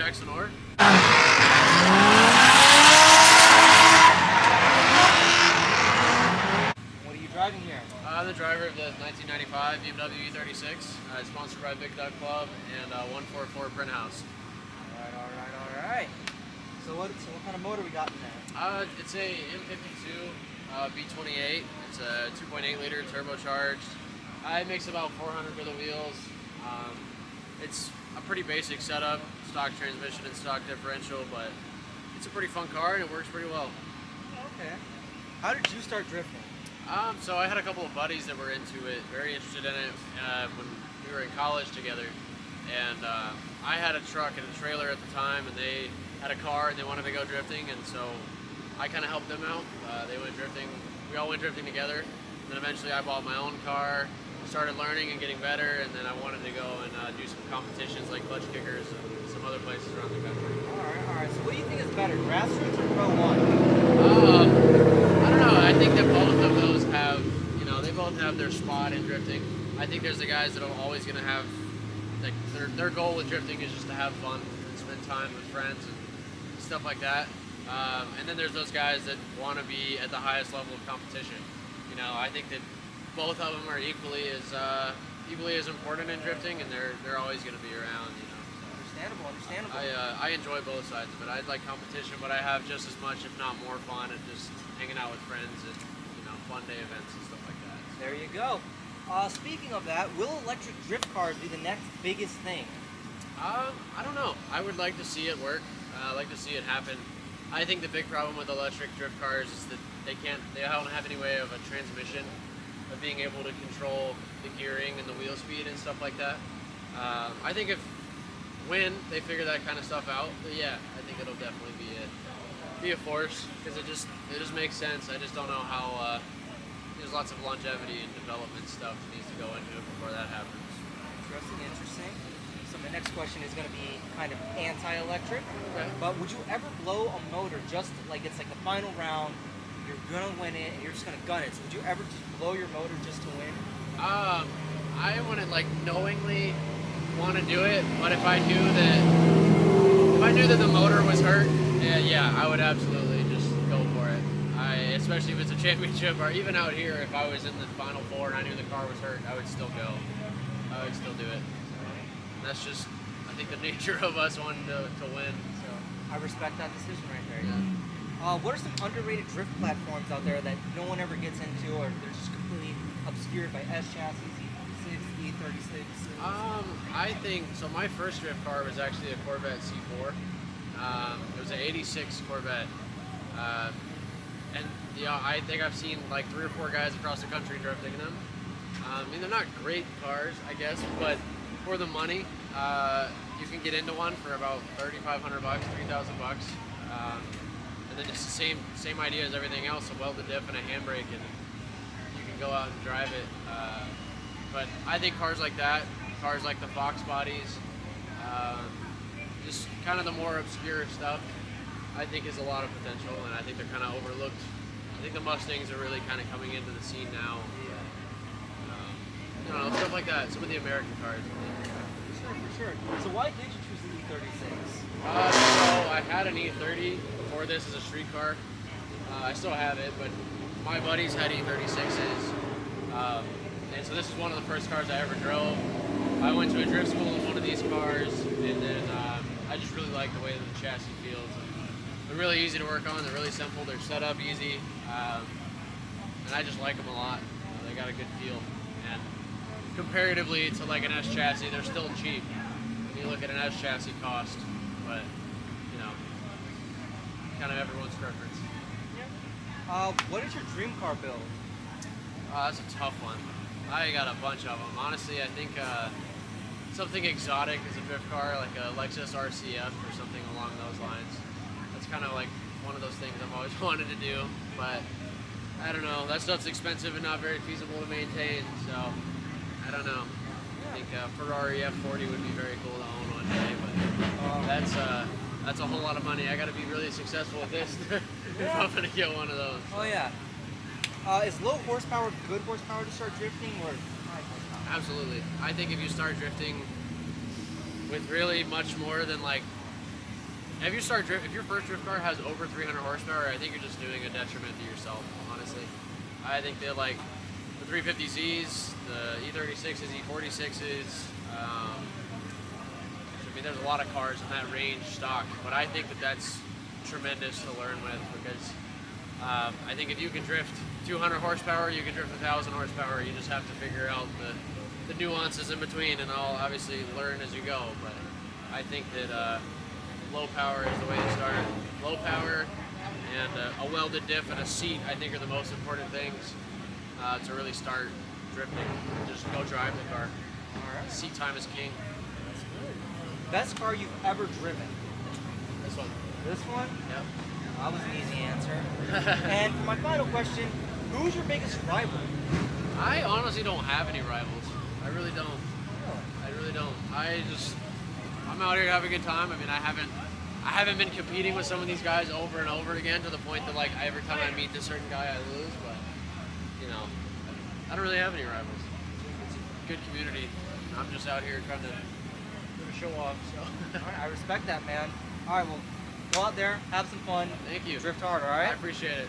Jackson Orr. What are you driving here? I'm the driver of the 1995 BMW E36. It's sponsored by Big Duck Club and 144 Print House. All right. So what kind of motor we got in there? It's a M52 V28. It's a 2.8 liter turbocharged. It makes about 400 for the wheels. It's a pretty basic setup, stock transmission and stock differential, but it's a pretty fun car and it works pretty well. Okay. How did you start drifting? So I had a couple of buddies that were into it, very interested in it when we were in college together. And I had a truck and a trailer at the time, and they had a car and they wanted to go drifting, and so I kind of helped them out. They went drifting, we all went drifting together. And then eventually I bought my own car, started learning and getting better, and then I wanted to go and do some competitions like clutch kickers and some other places around the country. All right. So what do you think is better, grassroots or Pro 1? I don't know. I think that both of those have, they both have their spot in drifting. I think there's the guys that are always going to have, like, their goal with drifting is just to have fun and spend time with friends and stuff like that. And then there's those guys that want to be at the highest level of competition. I think that both of them are equally as important in drifting, and they're always going to be around. Understandable. I enjoy both sides of it. I like competition, but I have just as much, if not more, fun at just hanging out with friends at fun day events and stuff like that. There you go. Speaking of that, will electric drift cars be the next biggest thing? I don't know. I would like to see it work. I like to see it happen. I think the big problem with electric drift cars is that they don't have any way of a transmission, of being able to control the gearing and the wheel speed and stuff like that. I think when they figure that kind of stuff out, yeah, I think it'll definitely be a force, because it just makes sense. I just don't know how. There's lots of longevity and development stuff that needs to go into it before that happens. Interesting. So my next question is going to be kind of anti-electric. Okay. But would you ever blow a motor just like it's like the final round, you're going to win it, and you're just going to gun it? So would you ever just blow your motor just to win? I wouldn't knowingly want to do it, but if I knew that the motor was hurt, yeah, I would absolutely just go for it. Especially if it's a championship, or even out here, if I was in the Final Four and I knew the car was hurt, I would still go. I would still do it. And that's just, I think, the nature of us wanting to win. So I respect that decision right there. Yeah. What are some underrated drift platforms out there that no one ever gets into, or they're just completely obscured by S chassis, E36, E36? I think, so my first drift car was actually a Corvette C4. It was an 86 Corvette. And I think I've seen like 3 or 4 guys across the country drifting them. I mean, they're not great cars, I guess, but for the money, you can get into one for about $3,500, $3,000. And then just the same idea as everything else, a welded diff and a handbrake, and you can go out and drive it. But I think cars like that, cars like the Fox bodies, just kind of the more obscure stuff, I think is a lot of potential, and I think they're kind of overlooked. I think the Mustangs are really kind of coming into the scene now. Stuff like that. Some of the American cars. For sure. So why did you choose the E36? So I had an E30 before this as a street car. I still have it, but my buddies had E36s. And so this is one of the first cars I ever drove. I went to a drift school in one of these cars, and then I just really like the way that the chassis feels. They're really easy to work on. They're really simple. They're set up easy, and I just like them a lot. They got a good feel, and comparatively to like an S chassis, they're still cheap. When you look at an S chassis cost, but kind of everyone's preference. What is your dream car build? That's a tough one. I got a bunch of them. Honestly, I think something exotic as a drift car, like a Lexus RCF or something along those lines. That's kind of like one of those things I've always wanted to do, but I don't know. That stuff's expensive and not very feasible to maintain, so I don't know. I think Ferrari F40 would be very cool to own one day, but that's a whole lot of money. I got to be really successful with this if I'm gonna get one of those. Oh yeah. Is low horsepower good horsepower to start drifting, or high horsepower? Absolutely. I think if you start drifting with really much more than like if your first drift car has over 300 horsepower, I think you're just doing a detriment to yourself, honestly. I think they like the 350Zs, the E36s, E46s. I mean, there's a lot of cars in that range stock, but I think that that's tremendous to learn with because I think if you can drift 200 horsepower, you can drift 1,000 horsepower. You just have to figure out the nuances in between, and I'll obviously learn as you go. But I think that low power is the way to start. Low power and a welded diff and a seat, I think, are the most important things to really start drifting. Just go drive the car. All right. Seat time is king. That's good. Best car you've ever driven? This one. This one? Yep. That was an easy answer. And for my final question, who's your biggest rival? I honestly don't have any rivals. I really don't. Really? I really don't. I'm out here to have a good time. I mean, I haven't been competing with some of these guys over and over again to the point that like every time I meet this certain guy, I lose. But you know, I don't really have any rivals. It's a good community. I'm just out here trying to show off. So. All right, I respect that, man. All right, well, go out there, have some fun. Thank you. Drift hard, all I right? appreciate it.